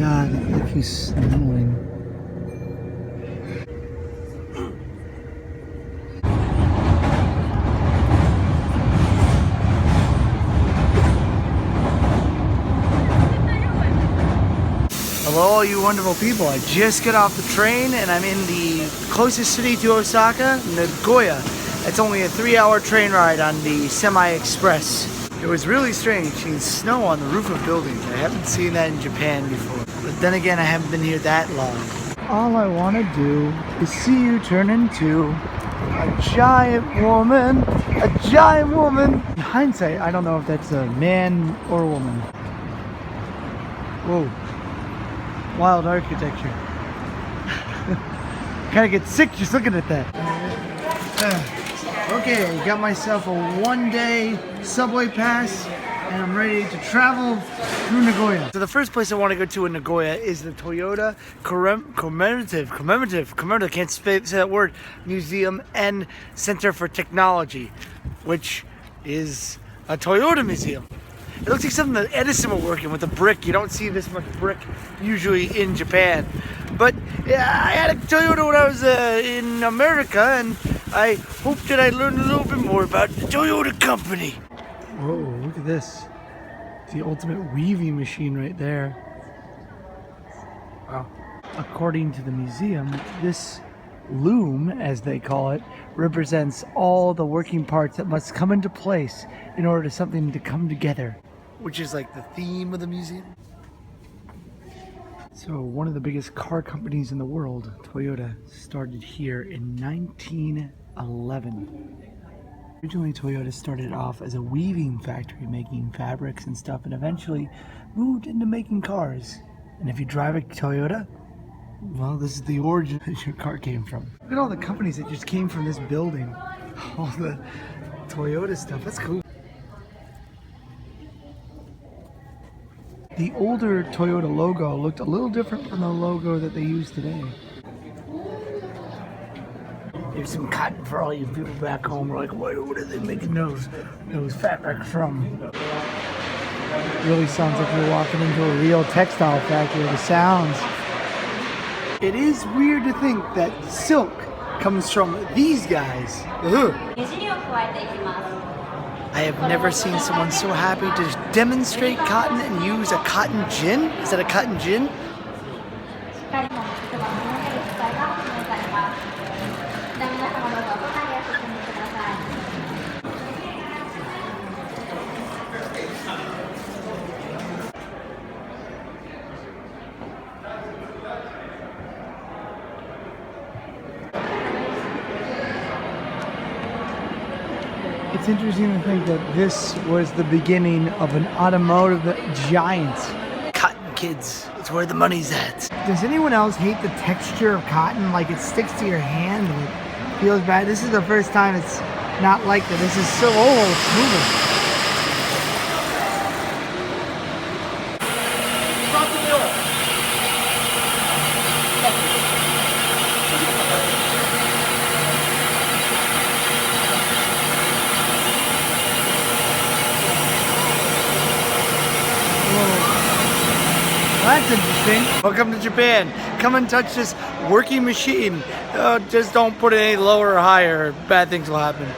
God, it like he's snowing. Hello, all you wonderful people. I just got off the train and I'm in the closest city to Osaka, Nagoya. It's only a 3-hour train ride on the semi-express. It was really strange seeing snow on the roof of buildings. I haven't seen that in Japan before. But then again, I haven't been here that long. All I want to do is see you turn into a giant woman. A giant woman. In hindsight, I don't know if that's a man or a woman. Whoa. Wild architecture. Kind of get sick just looking at that. Okay, got myself a 1-day subway pass and I'm ready to travel through Nagoya. So the first place I want to go to in Nagoya is the Toyota commemorative, can't say that word, Museum and Center for Technology, which is a Toyota museum. It looks like something that Edison will work in with a brick. You don't see this much brick usually in Japan. But yeah, I had a Toyota when I was in America, and I hope that I learned a little bit more about the Toyota company. Whoa, look at this. It's the ultimate weaving machine right there. Wow. According to the museum, this loom, as they call it, represents all the working parts that must come into place in order for something to come together, which is like the theme of the museum. So one of the biggest car companies in the world, Toyota, started here in 1911. Originally, Toyota started off as a weaving factory making fabrics and stuff, and eventually moved into making cars. And if you drive a Toyota, well, this is the origin that your car came from. Look at all the companies that just came from this building. All the Toyota stuff, that's cool. The older Toyota logo looked a little different from the logo that they use today. Here's some cotton for all you people back home. We're like, what are they making those fabrics from? It really sounds like you're walking into a real textile factory. The sounds. It is weird to think that silk comes from these guys. Ugh. I have never seen someone so happy to demonstrate cotton and use a cotton gin. Is that a cotton gin? It's interesting to think that this was the beginning of an automotive giant. Cotton kids, it's where the money's at. Does anyone else hate the texture of cotton? Like it sticks to your hand and it feels bad. This is the first time it's not like that. This is so old, it's moving. That's interesting. Welcome to Japan. Come and touch this working machine. Just don't put it any lower or higher. Bad things will happen.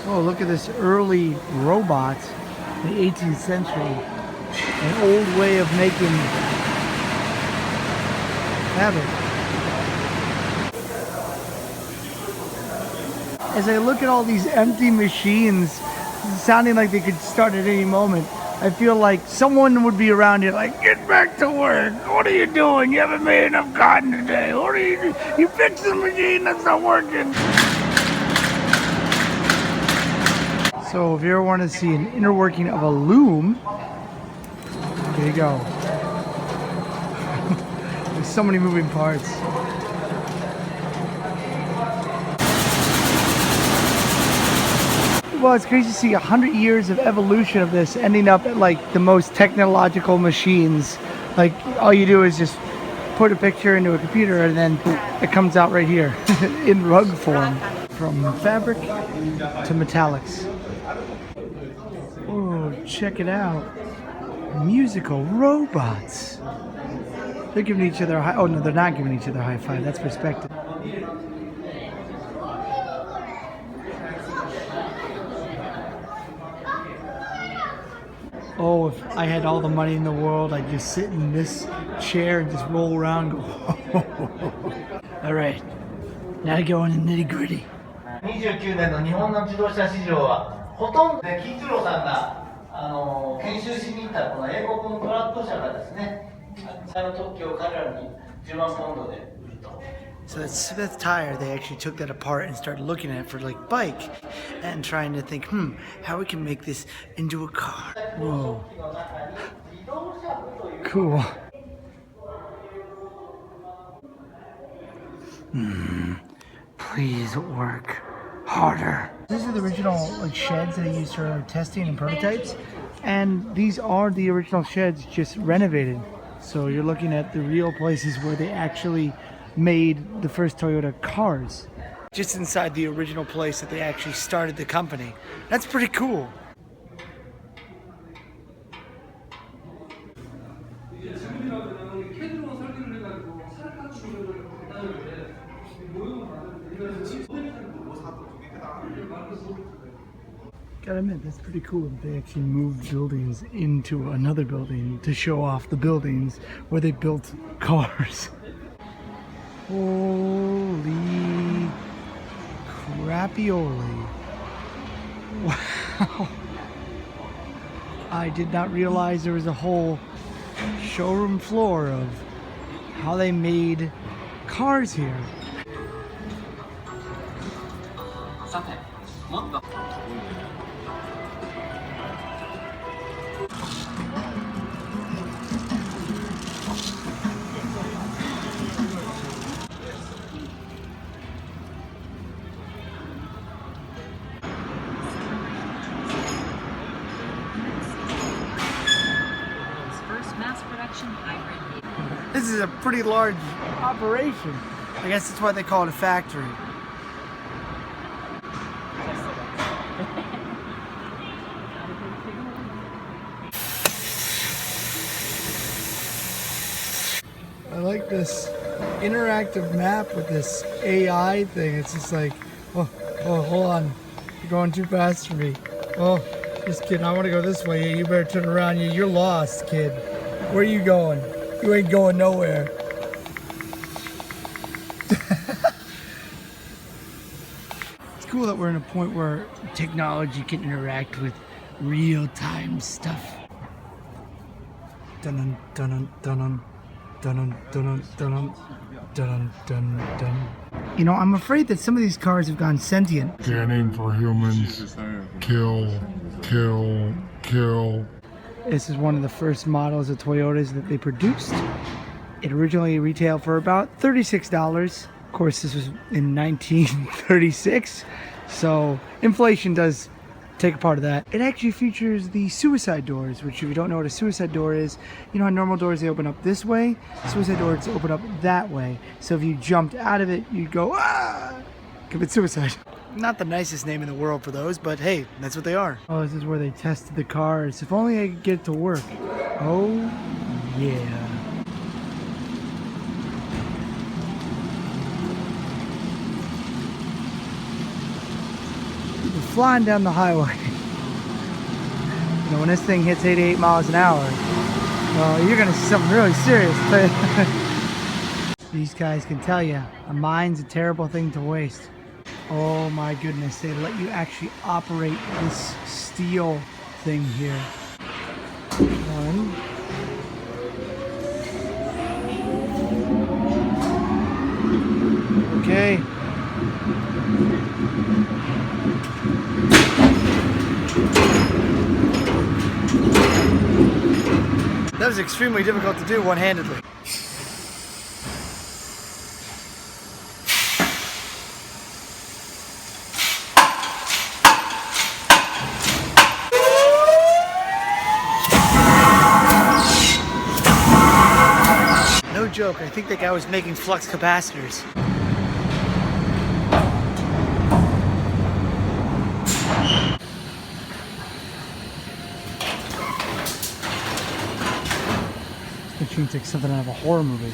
Oh, look at this early robot, the 18th century. An old way of making fabric. As I look at all these empty machines, sounding like they could start at any moment, I feel like someone would be around here like, get back to work. What are you doing? You haven't made enough cotton today. What are you doing? You fixed the machine that's not working. So if you ever want to see an inner working of a loom, there you go. There's so many moving parts. Well, it's crazy to see 100 years of evolution of this ending up at like the most technological machines. Like all you do is just put a picture into a computer and then it comes out right here in rug form. From fabric to metallics. Oh, check it out. Musical robots. They're giving each other a high. Oh no, they're not giving each other a high five. That's perspective. Oh, if I had all the money in the world, I'd just sit in this chair and just roll around and go. All right, now to go in the nitty gritty. 29年の日本の自動車市場はほとんどで、喜一郎さんが研修しに行ったこの英国のトラック車がですね、特許を彼らに10万ポンドで売ると。So that Smith tire, they actually took that apart and started looking at it for like bike and trying to think, how we can make this into a car. Whoa. Cool. Please work harder. These are the original like sheds that they used for testing and prototypes, and these are the original sheds just renovated. So you're looking at the real places where they actually made the first Toyota cars. Just inside the original place that they actually started the company. That's pretty cool. Gotta admit, that's pretty cool that they actually moved buildings into another building to show off the buildings where they built cars. Holy crapioli. Wow. I did not realize there was a whole showroom floor of how they made cars here. This is a pretty large operation. I guess that's why they call it a factory. I like this interactive map with this AI thing. It's just like, oh, hold on. You're going too fast for me. Oh, just kidding. I want to go this way. You better turn around. You're lost, kid. Where are you going? You ain't going nowhere. It's cool that we're in a point where technology can interact with real-time stuff. Dun dun dun dun dun dun dun dun dun dun. You know, I'm afraid that some of these cars have gone sentient. Scanning for humans. Kill, kill, kill. This is one of the first models of Toyotas that they produced. It originally retailed for about $36. Of course, this was in 1936, so inflation does take a part of that. It actually features the suicide doors, which if you don't know what a suicide door is, you know how normal doors, they open up this way? Suicide doors open up that way. So if you jumped out of it, you'd go, commit suicide. Not the nicest name in the world for those, but hey, that's what they are. Oh, this is where they tested the cars. If only I could get it to work. Oh, yeah. We're flying down the highway. You know, when this thing hits 88 miles an hour, well, you're gonna see something really serious. These guys can tell you, a mine's a terrible thing to waste. Oh my goodness, they let you actually operate this steel thing here. One. Okay. That was extremely difficult to do one-handedly. No joke, I think that guy was making flux capacitors. seems like something out of a horror movie.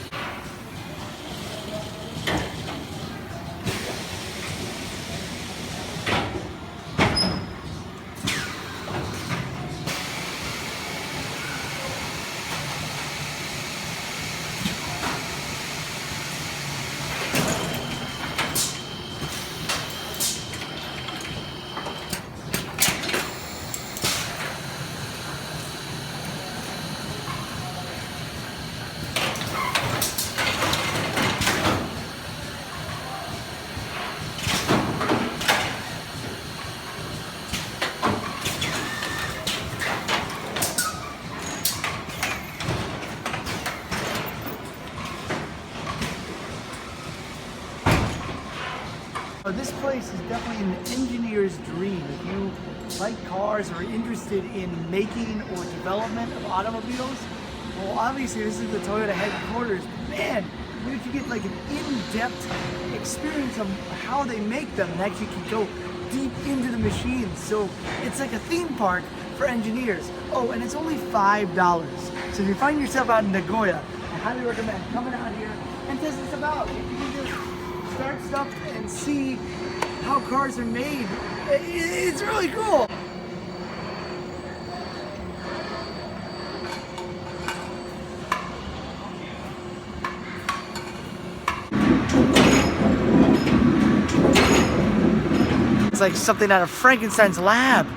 This place is definitely an engineer's dream. If you like cars or are interested in making or development of automobiles, well, obviously this is the Toyota headquarters. Man, you could get like an in-depth experience of how they make them and actually can go deep into the machines. So it's like a theme park for engineers. Oh, and it's only $5. So if you find yourself out in Nagoya, I highly recommend coming out here and testing stuff out. You can just start stuff and see how cars are made. It's really cool. It's like something out of Frankenstein's lab.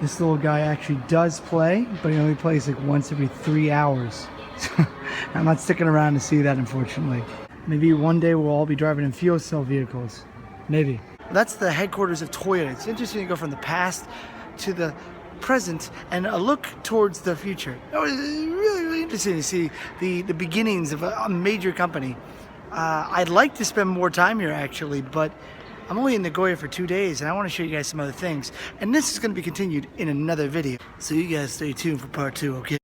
This little guy actually does play, but he only plays like once every 3 hours. I'm not sticking around to see that, unfortunately. Maybe one day we'll all be driving in fuel cell vehicles. Maybe. That's the headquarters of Toyota. It's interesting to go from the past to the present and a look towards the future. It was really, really interesting to see the beginnings of a major company. I'd like to spend more time here actually, but I'm only in Nagoya for 2 days and I want to show you guys some other things. And this is going to be continued in another video. So you guys stay tuned for part 2, okay?